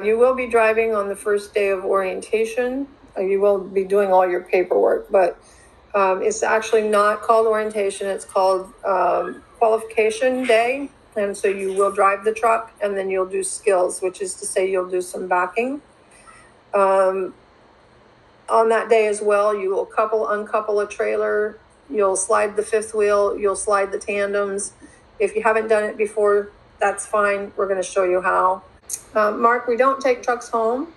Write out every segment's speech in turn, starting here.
You will be driving on the first day of orientation. You will be doing all your paperwork, but it's actually not called orientation. It's called qualification day. And so you will drive the truck, and then you'll do skills, which is to say you'll do some backing. On that day as well, you will uncouple a trailer. You'll slide the fifth wheel. You'll slide the tandems. If you haven't done it before, that's fine. We're going to show you how. Mark, we don't take trucks home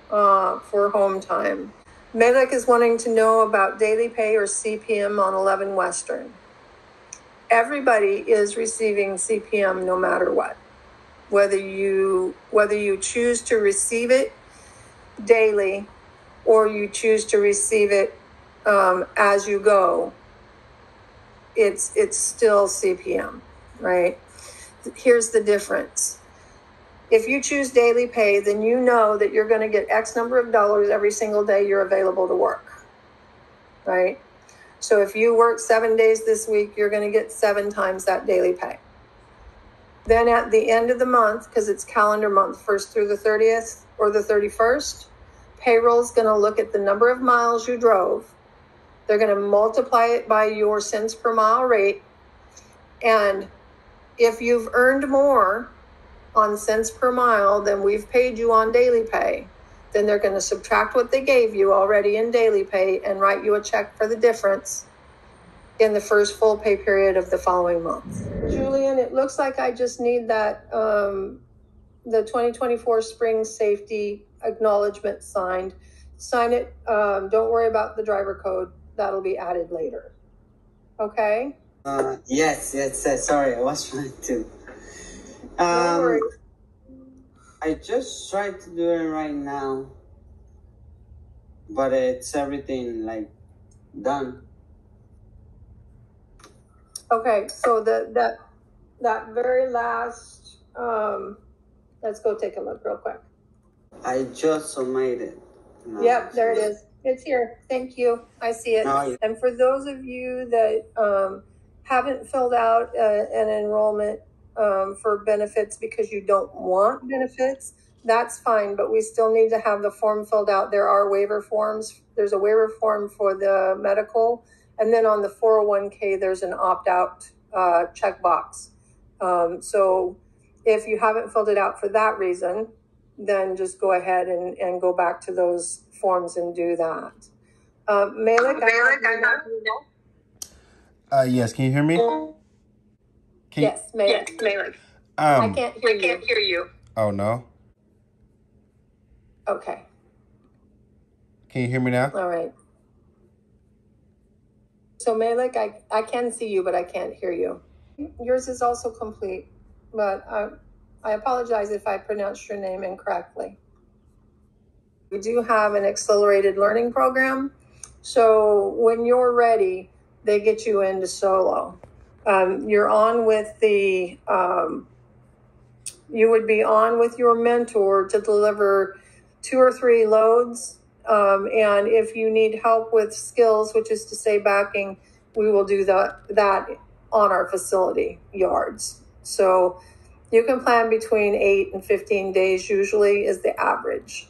for home time. Malik is wanting to know about daily pay or CPM on 11 Western. Everybody is receiving CPM no matter what. Whether you choose to receive it daily or you choose to receive it as you go, it's still CPM, right? Here's the difference. If you choose daily pay, then you know that you're going to get X number of dollars every single day you're available to work, right? So if you work 7 days this week, you're going to get 7 times that daily pay. Then at the end of the month, because it's calendar month, 1st through the 30th or the 31st, payroll's going to look at the number of miles you drove. They're going to multiply it by your cents per mile rate. And if you've earned more on cents per mile than we've paid you on daily pay, then they're going to subtract what they gave you already in daily pay and write you a check for the difference in the first full pay period of the following month. Julian, it looks like I just need that the 2024 spring safety acknowledgement signed. Sign it. Don't worry about the driver code. That'll be added later. Okay? Yes. Sorry, I was trying to. Don't worry. I just tried to do it right now, but it's everything like done. Okay, so that very last, let's go take a look real quick. I just submitted. Yep, there it is. It's here. Thank you. I see it. No, And for those of you that haven't filled out an enrollment for benefits because you don't want benefits, that's fine, but we still need to have the form filled out. There are waiver forms. There's a waiver form for the medical, and then on the 401k, there's an opt-out checkbox. So if you haven't filled it out for that reason, then just go ahead and go back to those forms and do that. Malik, yes, can you hear me? Yes, Malik. I can't hear you. Oh, no? Okay. Can you hear me now? All right. So Malik, I can see you, but I can't hear you. Yours is also complete, but I apologize if I pronounced your name incorrectly. We do have an accelerated learning program. So when you're ready, they get you into solo. You're on with the, you would be on with your mentor to deliver 2 or 3 loads. And if you need help with skills, which is to say backing, we will do that on our facility yards. So you can plan between 8 and 15 days usually is the average.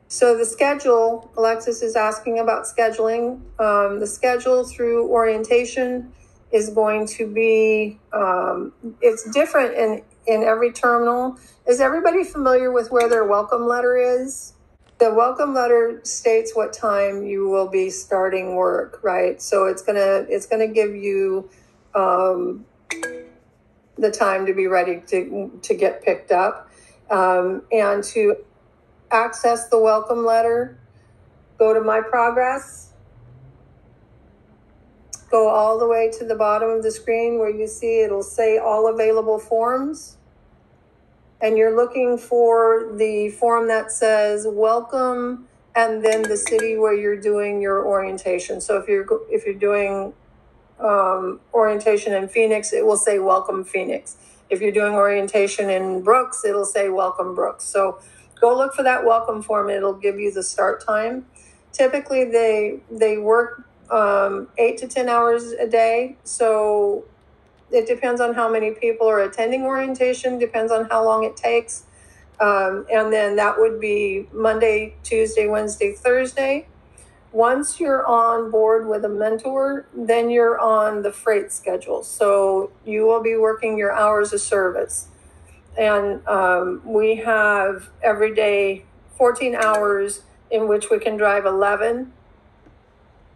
So the schedule, Alexis is asking about scheduling. The schedule through orientation is going to be, it's different in every terminal. Is everybody familiar with where their welcome letter is? The welcome letter states what time you will be starting work, right? So it's gonna give you the time to be ready to get picked up. And to access the welcome letter, go to My Progress, go all the way to the bottom of the screen where you see it'll say all available forms. And you're looking for the form that says welcome and then the city where you're doing your orientation. So if you're doing orientation in Phoenix, it will say welcome Phoenix. If you're doing orientation in Brooks, it'll say welcome Brooks. So go look for that welcome form. It'll give you the start time. Typically they work 8 to 10 hours a day. So It depends on how many people are attending orientation, depends on how long it takes. And then that would be Monday, Tuesday, Wednesday, Thursday. Once you're on board with a mentor, then you're on the freight schedule. So you will be working your hours of service. And we have every day 14 hours in which we can drive 11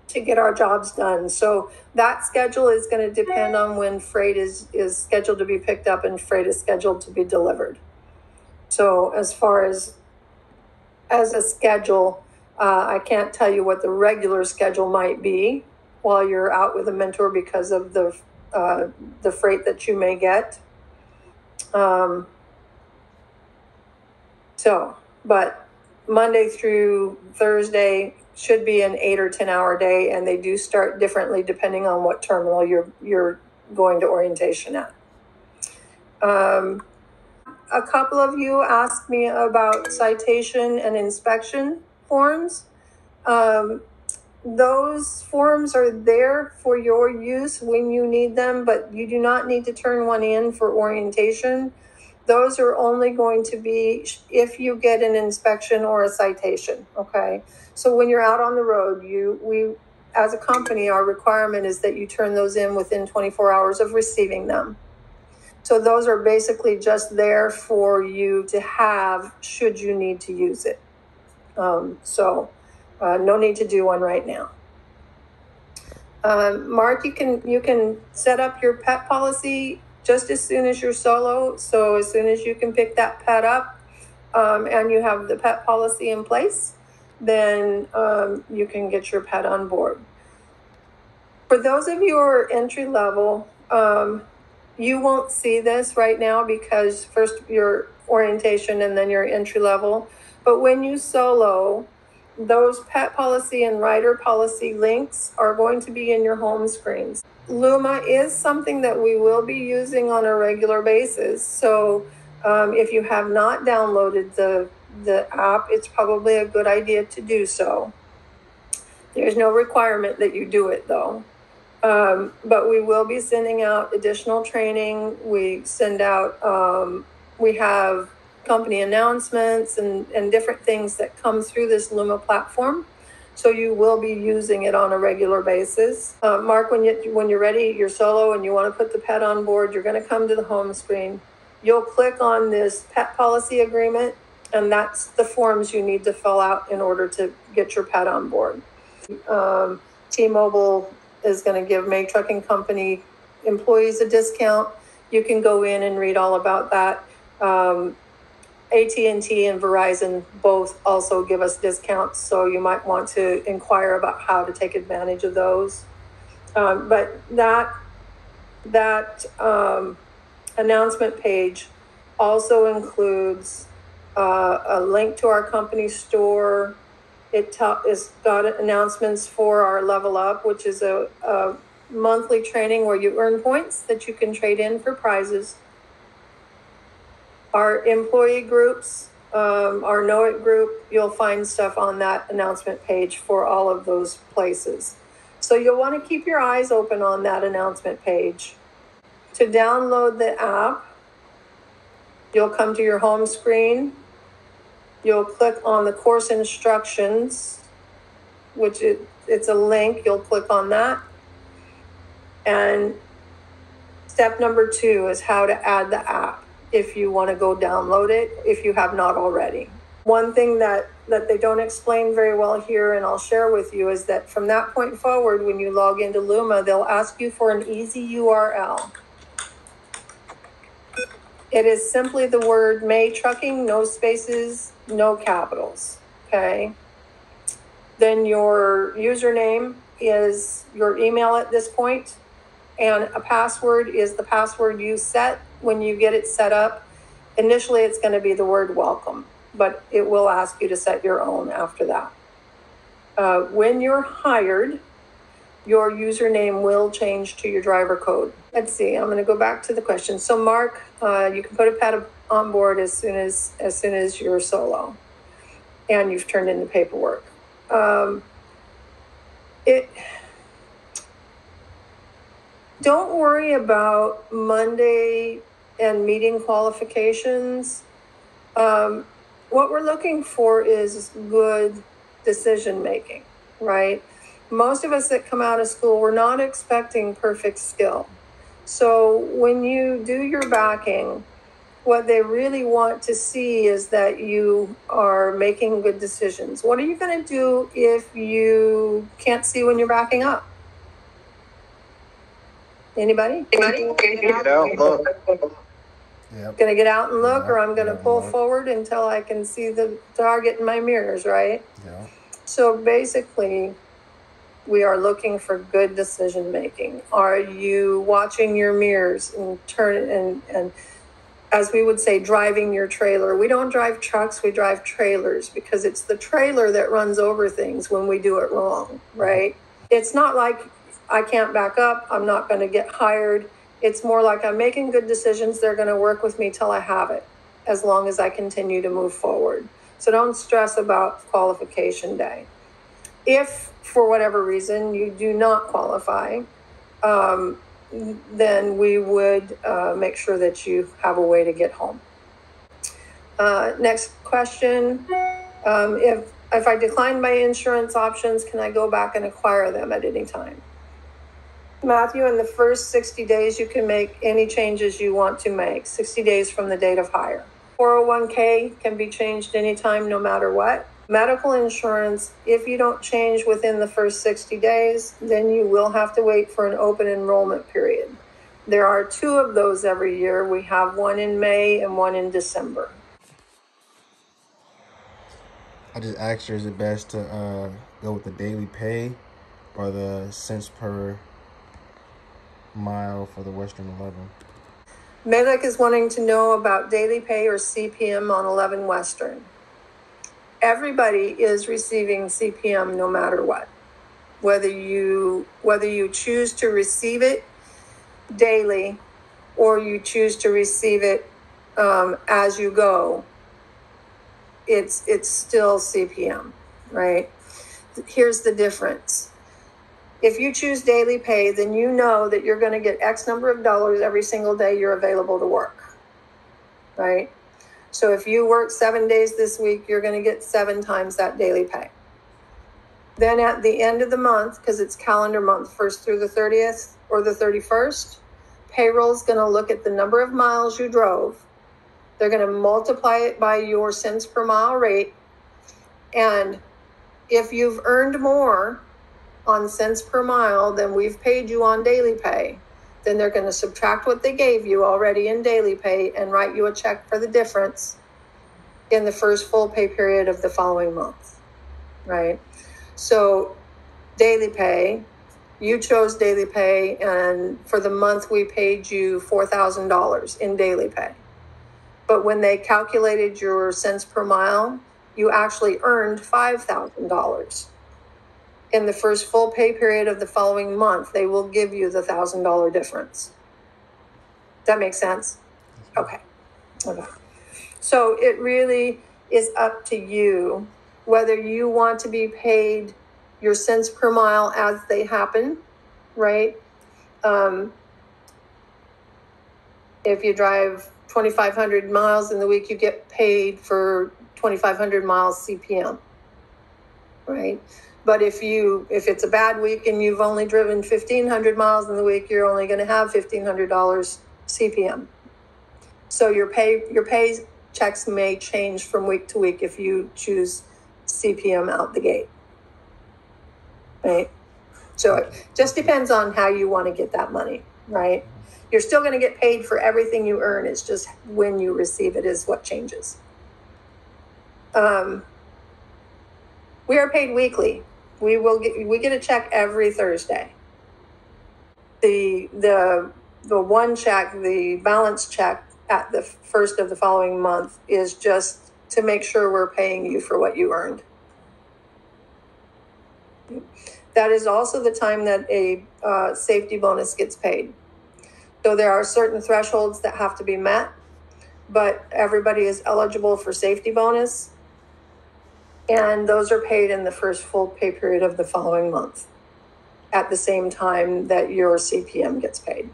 to get our jobs done. So that schedule is going to depend on when freight is scheduled to be picked up and freight is scheduled to be delivered. So as far as a schedule, I can't tell you what the regular schedule might be while you're out with a mentor because of the freight that you may get. But Monday through Thursday should be an 8 or 10 hour day, and they do start differently depending on what terminal you're going to orientation at. A couple of you asked me about citation and inspection forms. Those forms are there for your use when you need them, but you do not need to turn one in for orientation. Those are only going to be if you get an inspection or a citation, okay? So when you're out on the road, we as a company, our requirement is that you turn those in within 24 hours of receiving them. So those are basically just there for you to have should you need to use it. No need to do one right now. Mark, you can set up your pet policy just as soon as you're solo. So as soon as you can pick that pet up and you have the pet policy in place, then you can get your pet on board. For those of you who are entry level, you won't see this right now because first your orientation and then your entry level. But when you solo, those pet policy and rider policy links are going to be in your home screens. Luma is something that we will be using on a regular basis. So if you have not downloaded the app, it's probably a good idea to do so. There's no requirement that you do it though. But we will be sending out additional training. We send out, we have company announcements and different things that come through this Luma platform. So you will be using it on a regular basis. Mark, when you're ready, you're solo and you want to put the pet on board, you're going to come to the home screen. You'll click on this pet policy agreement, and that's the forms you need to fill out in order to get your pet on board. T-Mobile is going to give May Trucking Company employees a discount. You can go in and read all about that. AT&T and Verizon both also give us discounts, so you might want to inquire about how to take advantage of those. But that announcement page also includes a link to our company store. It's got announcements for our Level Up, which is a monthly training where you earn points that you can trade in for prizes. Our employee groups, our Know It group, you'll find stuff on that announcement page for all of those places. So you'll want to keep your eyes open on that announcement page. To download the app, you'll come to your home screen. You'll click on the course instructions, which it's a link. You'll click on that. And step number 2 is how to add the app if you want to go download it, if you have not already. One thing that they don't explain very well here, and I'll share with you, is that from that point forward, when you log into Luma, they'll ask you for an easy URL. It is simply the word May Trucking, no spaces, no capitals, okay? Then your username is your email at this point, and a password is the password you set when you get it set up. Initially, it's going to be the word welcome, but it will ask you to set your own after that. When you're hired, your username will change to your driver code. Let's see, I'm going to go back to the question. So Mark, you can put a pet on board as soon as you're solo and you've turned in the paperwork. Don't worry about Monday and meeting qualifications. What we're looking for is good decision making, right? Most of us that come out of school, we're not expecting perfect skill. So when you do your backing, what they really want to see is that you are making good decisions. What are you going to do if you can't see when you're backing up? Anybody? Get out, look. Yep. Going to get out and look, Yeah, or I'm going to yeah, pull look. forward until I can see the target in my mirrors, right? Yeah. So basically, we are looking for good decision making. Are you watching your mirrors and and as we would say, driving your trailer? We don't drive trucks, we drive trailers, because it's the trailer that runs over things when we do it wrong, right? It's not like I can't back up, I'm not going to get hired. It's more like I'm making good decisions. They're going to work with me till I have it, as long as I continue to move forward. So don't stress about qualification day. If for whatever reason you do not qualify, then we would make sure that you have a way to get home. Next question. If I decline my insurance options, can I go back and acquire them at any time? Matthew, in the first 60 days, you can make any changes you want to make, 60 days from the date of hire. 401k can be changed anytime, no matter what. Medical insurance, if you don't change within the first 60 days, then you will have to wait for an open enrollment period. There are 2 of those every year. We have one in May and one in December. I just asked her, is it best to go with the daily pay or the cents per mile for the Western 11? Malek is wanting to know about daily pay or CPM on 11 Western. Everybody is receiving CPM no matter what. Whether you choose to receive it daily or you choose to receive it as you go, it's still CPM, right? Here's the difference. If you choose daily pay, then you know that you're going to get X number of dollars every single day you're available to work, right? So if you work 7 days this week, you're going to get 7 times that daily pay. Then at the end of the month, because it's calendar month, 1st through the 30th or the 31st, payroll is going to look at the number of miles you drove. They're going to multiply it by your cents per mile rate. And if you've earned more on cents per mile than we've paid you on daily pay, then they're going to subtract what they gave you already in daily pay and write you a check for the difference in the first full pay period of the following month, right? So daily pay, you chose daily pay, and for the month we paid you $4,000 in daily pay. But when they calculated your cents per mile, you actually earned $5,000. In the first full pay period of the following month, they will give you the $1,000 difference. That makes sense? Okay. So it really is up to you whether you want to be paid your cents per mile as they happen, right? If you drive 2,500 miles in the week, you get paid for 2,500 miles CPM, right? But if it's a bad week and you've only driven 1,500 miles in the week, you're only going to have $1,500 CPM. So your pay checks may change from week to week if you choose CPM out the gate, right? So it just depends on how you want to get that money, right? You're still going to get paid for everything you earn. It's just when you receive it is what changes. We are paid weekly. We get a check every Thursday. The one check, the balance check at the first of the following month is just to make sure we're paying you for what you earned. That is also the time that a safety bonus gets paid. So there are certain thresholds that have to be met, but everybody is eligible for safety bonus. And those are paid in the first full pay period of the following month. at the same time that your CPM gets paid?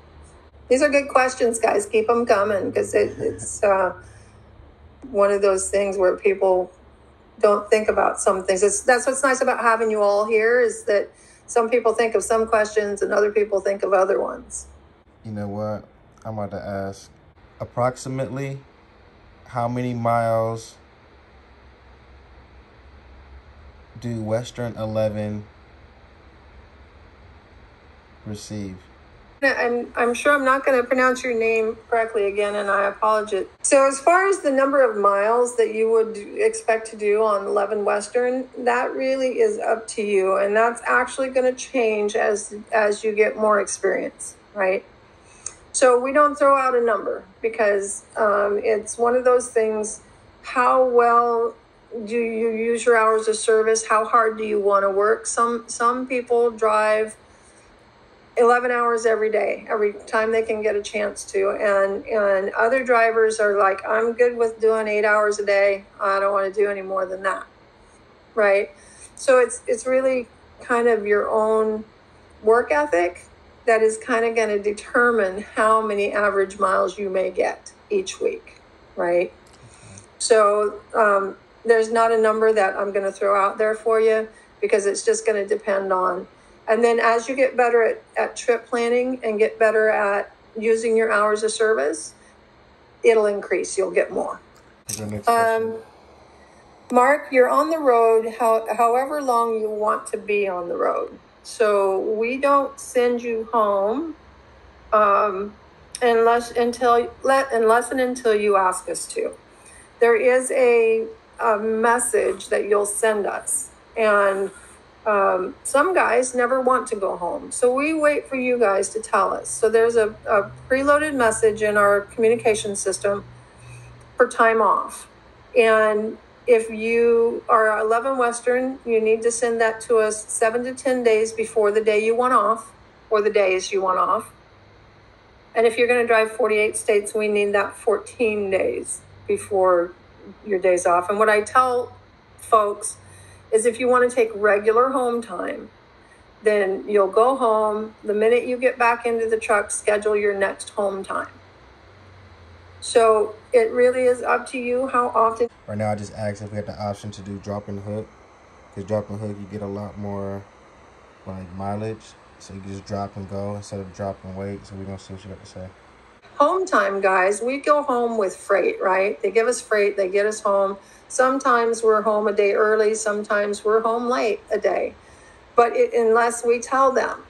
These are good questions, guys. Keep them coming, because it's one of those things where people don't think about some things. That's what's nice about having you all here, is that some people think of some questions and other people think of other ones. You know what? I'm about to ask, approximately how many miles do Western 11 receive? I'm sure I'm not going to pronounce your name correctly again, and I apologize. So as far as the number of miles that you would expect to do on 11 Western, that really is up to you, and that's actually going to change as you get more experience, right? So we don't throw out a number, because it's one of those things. How well do you use your hours of service? How hard do you want to work? Some people drive 11 hours every day, every time they can get a chance to. And other drivers are like, I'm good with doing 8 hours a day. I don't want to do any more than that. Right. So it's really kind of your own work ethic that is kind of going to determine how many average miles you may get each week. Right. So there's not a number that I'm going to throw out there for you, because it's just going to depend on. And then as you get better at trip planning and get better at using your hours of service, it'll increase. You'll get more. Mark, you're on the road however long you want to be on the road. So we don't send you home unless and until you ask us to. There is a message that you'll send us, and some guys never want to go home. So we wait for you guys to tell us. So there's a preloaded message in our communication system for time off. And if you are 11 Western, you need to send that to us 7 to 10 days before the day you want off, or the days you want off. And if you're going to drive 48 states, we need that 14 days before your days off. And what I tell folks is, if you want to take regular home time, then you'll go home. The minute you get back into the truck, schedule your next home time. So it really is up to you how often. Right now, I just asked if we had the option to do drop and hook, because drop and hook, you get a lot more like mileage. So you can just drop and go instead of drop and wait. So we're going to see what you got to say. Home time, guys, we go home with freight, right? They give us freight, they get us home. Sometimes we're home a day early, sometimes we're home late a day. But unless we tell them,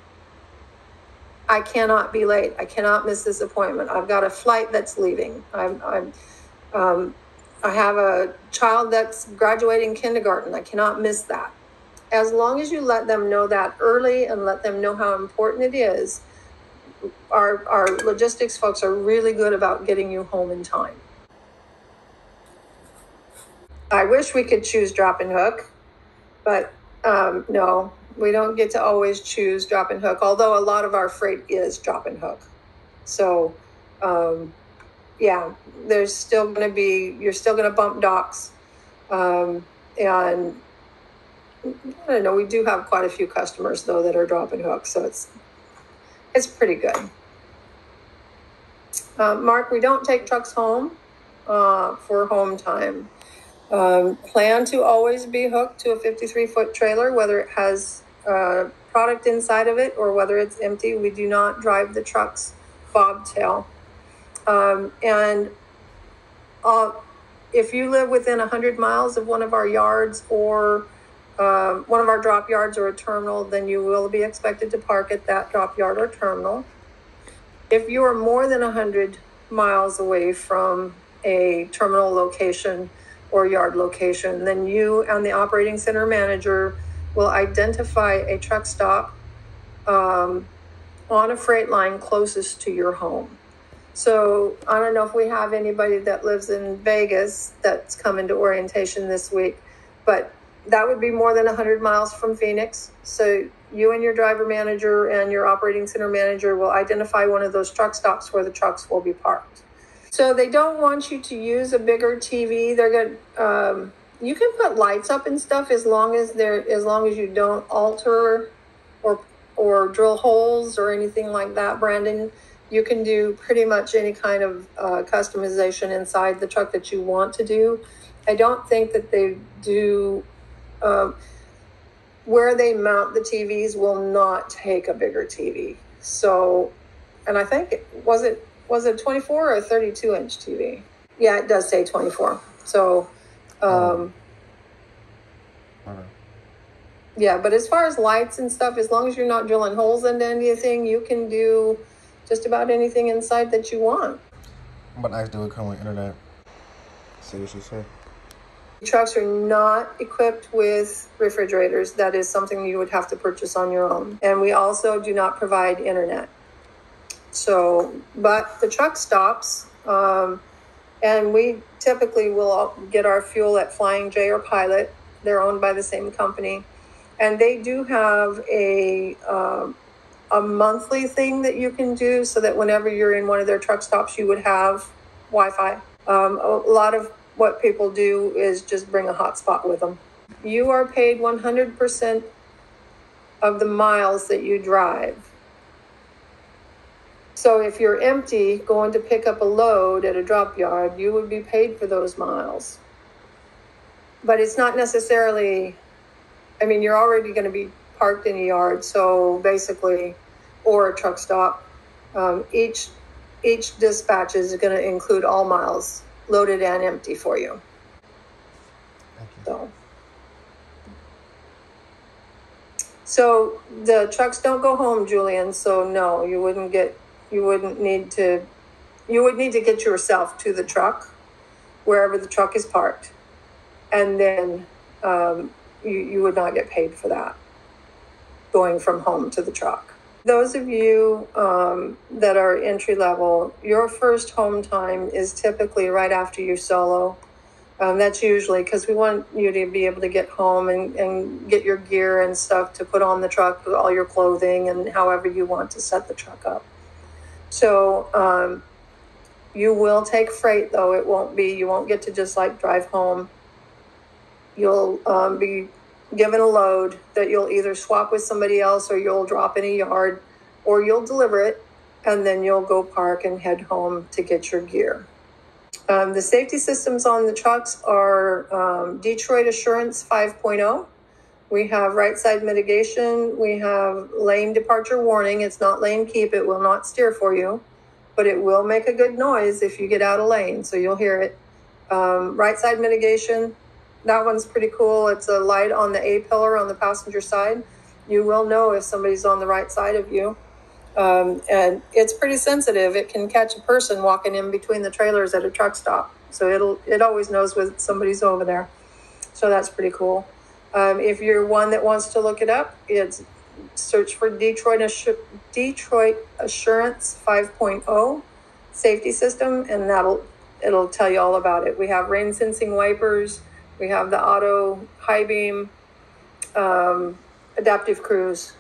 I cannot be late, I cannot miss this appointment, I've got a flight that's leaving, I have a child that's graduating kindergarten, I cannot miss that. As long as you let them know that early and let them know how important it is, our logistics folks are really good about getting you home in time. I wish we could choose drop and hook, but no, we don't get to always choose drop and hook, although a lot of our freight is drop and hook. So yeah, there's still going to be, you're still going to bump docks. And I don't know, we do have quite a few customers though that are drop and hook, so it's pretty good. Mark, we don't take trucks home for home time. Plan to always be hooked to a 53-foot trailer, whether it has product inside of it or whether it's empty. We do not drive the trucks bobtail. And if you live within 100 miles of one of our yards or one of our drop yards or a terminal, then you will be expected to park at that drop yard or terminal. If you are more than 100 miles away from a terminal location or yard location, then you and the operating center manager will identify a truck stop on a freight line closest to your home. So I don't know if we have anybody that lives in Vegas that's coming to orientation this week, but that would be more than 100 miles from Phoenix. So you and your driver manager and your operating center manager will identify one of those truck stops where the trucks will be parked. So they don't want you to use a bigger TV. They're going you can put lights up and stuff as long as you don't alter or drill holes or anything like that, Brandon. You can do pretty much any kind of customization inside the truck that you want to do. I don't think that they do, where they mount the TVs will not take a bigger TV. So, and I think, was it 24 or a 32 inch TV? Yeah, it does say 24. So, Okay. yeah, but as far as lights and stuff, as long as you're not drilling holes into anything, you can do just about anything inside that you want. But I do it come with internet. See what she said. Trucks are not equipped with refrigerators. That is something you would have to purchase on your own. And we also do not provide internet. So, but the truck stops, and we typically will get our fuel at Flying J or Pilot. They're owned by the same company. And they do have a monthly thing that you can do so that whenever you're in one of their truck stops, you would have Wi-Fi. A lot of what people do is just bring a hotspot with them. You are paid 100% of the miles that you drive. So if you're empty going to pick up a load at a drop yard, you would be paid for those miles. But it's not necessarily, I mean, you're already going to be parked in a yard, so basically, or a truck stop. Each dispatch is going to include all miles, loaded and empty for you. So the trucks don't go home, Julian. So no, you would need to get yourself to the truck, wherever the truck is parked, and then you would not get paid for that, going from home to the truck. Those of you that are entry level, your first home time is typically right after your solo. That's usually because we want you to be able to get home and get your gear and stuff to put on the truck, all your clothing and however you want to set the truck up. So you will take freight, though. You won't get to just like drive home. You'll be given a load that you'll either swap with somebody else, or you'll drop in a yard, or you'll deliver it, and then you'll go park and head home to get your gear. The safety systems on the trucks are Detroit Assurance 5.0. We have right side mitigation. We have lane departure warning. It's not lane keep. It will not steer for you, but it will make a good noise if you get out of lane, so you'll hear it. Right side mitigation, that one's pretty cool. It's a light on the A-pillar on the passenger side. You will know if somebody's on the right side of you. And it's pretty sensitive. It can catch a person walking in between the trailers at a truck stop. So it always knows when somebody's over there. So that's pretty cool. If you're one that wants to look it up, it's search for Detroit Assurance 5.0 safety system, and it'll tell you all about it. We have rain sensing wipers. We have the auto high beam, adaptive cruise,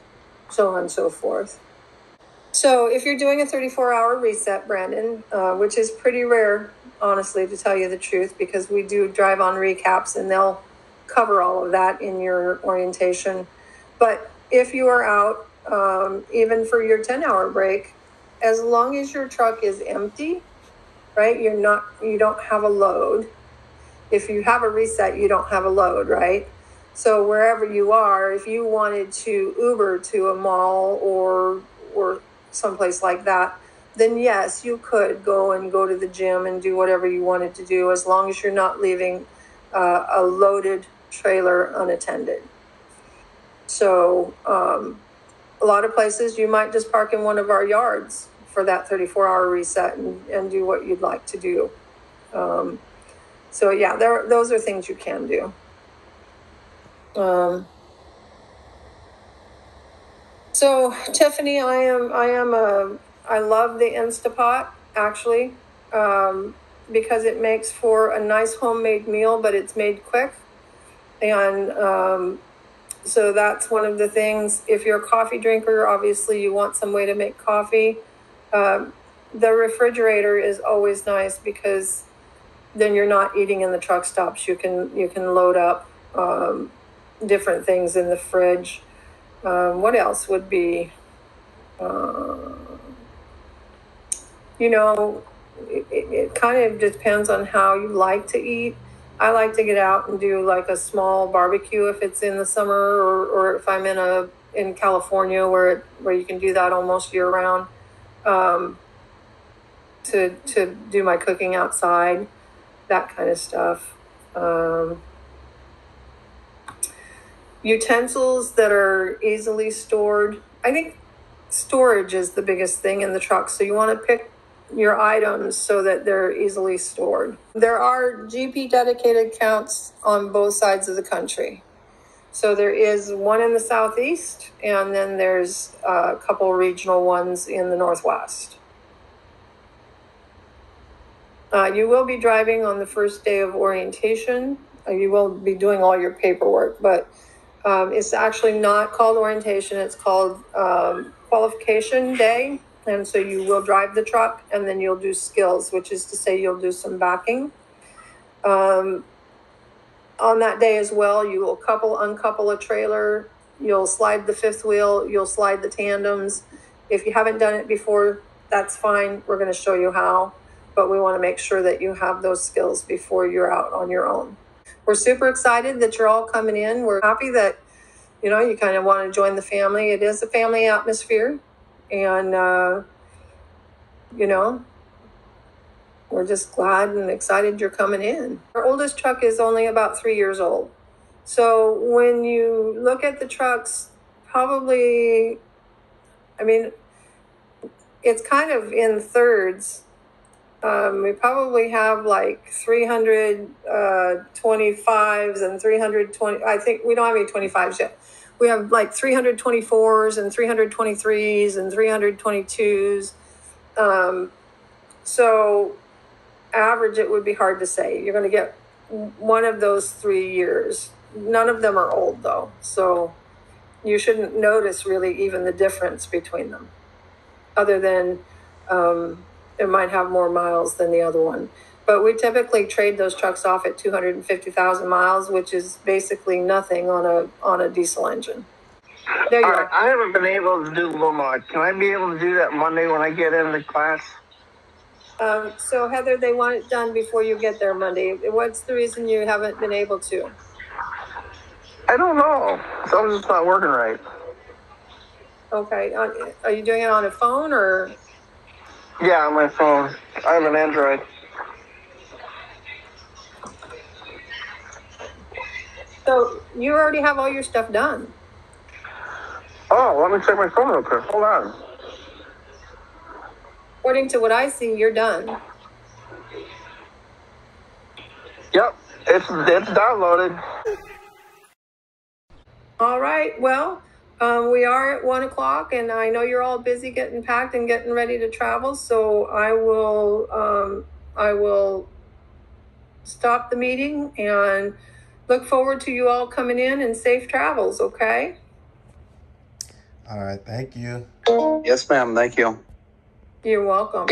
so on and so forth. So if you're doing a 34-hour reset, Brandon, which is pretty rare, honestly, to tell you the truth, because we do drive on recaps and they'll cover all of that in your orientation. But if you are out, even for your 10-hour break, as long as your truck is empty, right, you don't have a load. If you have a reset, you don't have a load, right? So wherever you are, if you wanted to Uber to a mall or someplace like that, then yes, you could go to the gym and do whatever you wanted to do, as long as you're not leaving a loaded trailer unattended. So a lot of places you might just park in one of our yards for that 34-hour reset and do what you'd like to do. So yeah, those are things you can do. So Tiffany, I love the Instapot, actually, because it makes for a nice homemade meal, but it's made quick. And so that's one of the things. If you're a coffee drinker, obviously you want some way to make coffee. The refrigerator is always nice, because then you're not eating in the truck stops. You can load up different things in the fridge. What else would be, you know, it kind of depends on how you like to eat. I like to get out and do like a small barbecue if it's in the summer, or if I'm in California where you can do that almost year round. To do my cooking outside, that kind of stuff. Utensils that are easily stored. I think storage is the biggest thing in the truck. So you want to pick your items so that they're easily stored. There are GP dedicated counts on both sides of the country. So there is one in the Southeast, and then there's a couple regional ones in the Northwest. You will be driving on the first day of orientation. You will be doing all your paperwork, but it's actually not called orientation. It's called qualification day. And so you will drive the truck, and then you'll do skills, which is to say you'll do some backing. On that day as well, you will uncouple a trailer. You'll slide the fifth wheel. You'll slide the tandems. If you haven't done it before, that's fine. We're going to show you how. But we want to make sure that you have those skills before you're out on your own. We're super excited that you're all coming in. We're happy that, you kind of want to join the family. It is a family atmosphere. And, we're just glad and excited you're coming in. Our oldest truck is only about 3 years old. So when you look at the trucks, probably, it's kind of in thirds. We probably have like 325s and 320. I think we don't have any 25s yet. We have like 324s and 323s and 322s. So average, it would be hard to say. You're going to get one of those 3 years. None of them are old though. So you shouldn't notice really even the difference between them, other than it might have more miles than the other one. But we typically trade those trucks off at 250,000 miles, which is basically nothing on a diesel engine. There you are. I haven't been able to do Lamar. Can I be able to do that Monday when I get into class? So Heather, they want it done before you get there Monday. What's the reason you haven't been able to? I don't know. Something's just not working right. Okay. Are you doing it on a phone or? Yeah, on my phone. I have an Android. So you already have all your stuff done. Oh, let me check my phone real quick. Hold on. According to what I see, you're done. Yep, it's downloaded. All right. Well, we are at 1 o'clock, and I know you're all busy getting packed and getting ready to travel. So I will stop the meeting and look forward to you all coming in, and safe travels. Okay. All right. Thank you. Yes, ma'am. Thank you. You're welcome.